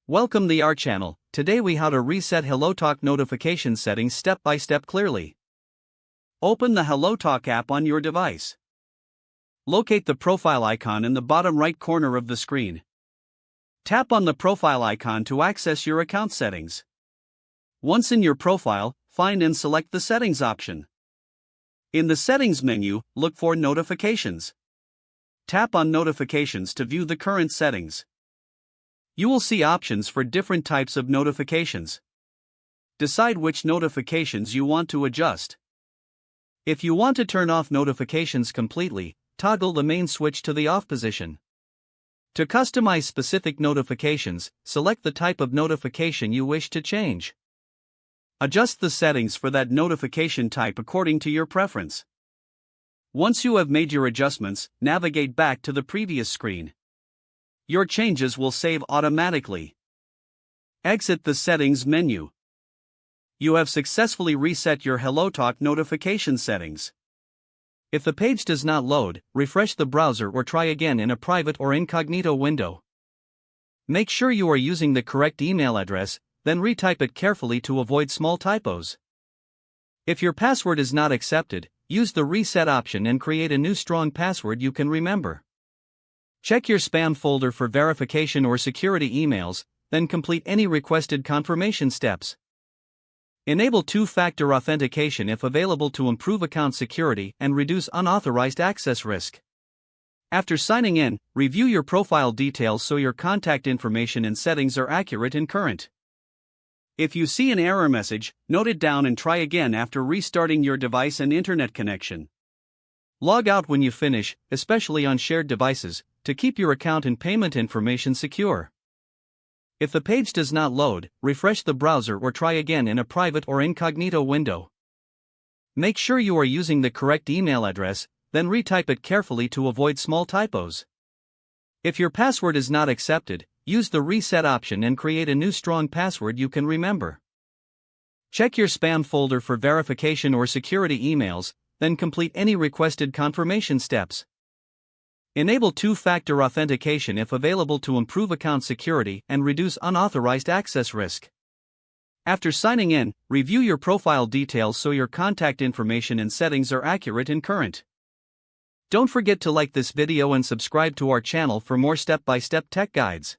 Welcome to our channel. Today we how to reset HelloTalk notification settings step by step clearly. Open the HelloTalk app on your device. Locate the profile icon in the bottom right corner of the screen. Tap on the profile icon to access your account settings. Once in your profile, find and select the settings option. In the settings menu, look for notifications. Tap on notifications to view the current settings. You will see options for different types of notifications. Decide which notifications you want to adjust. If you want to turn off notifications completely, toggle the main switch to the off position. To customize specific notifications, select the type of notification you wish to change. Adjust the settings for that notification type according to your preference. Once you have made your adjustments, navigate back to the previous screen. Your changes will save automatically. Exit the settings menu. You have successfully reset your HelloTalk notification settings. If the page does not load, refresh the browser or try again in a private or incognito window. Make sure you are using the correct email address, then retype it carefully to avoid small typos. If your password is not accepted, use the reset option and create a new strong password you can remember. Check your spam folder for verification or security emails, then complete any requested confirmation steps. Enable two-factor authentication if available to improve account security and reduce unauthorized access risk. After signing in, review your profile details so your contact information and settings are accurate and current. If you see an error message, note it down and try again after restarting your device and internet connection. Log out when you finish, especially on shared devices, to keep your account and payment information secure. If the page does not load, refresh the browser or try again in a private or incognito window. Make sure you are using the correct email address, then retype it carefully to avoid small typos. If your password is not accepted, use the reset option and create a new strong password you can remember. Check your spam folder for verification or security emails, then complete any requested confirmation steps. Enable two-factor authentication if available to improve account security and reduce unauthorized access risk. After signing in, review your profile details so your contact information and settings are accurate and current. Don't forget to like this video and subscribe to our channel for more step-by-step tech guides.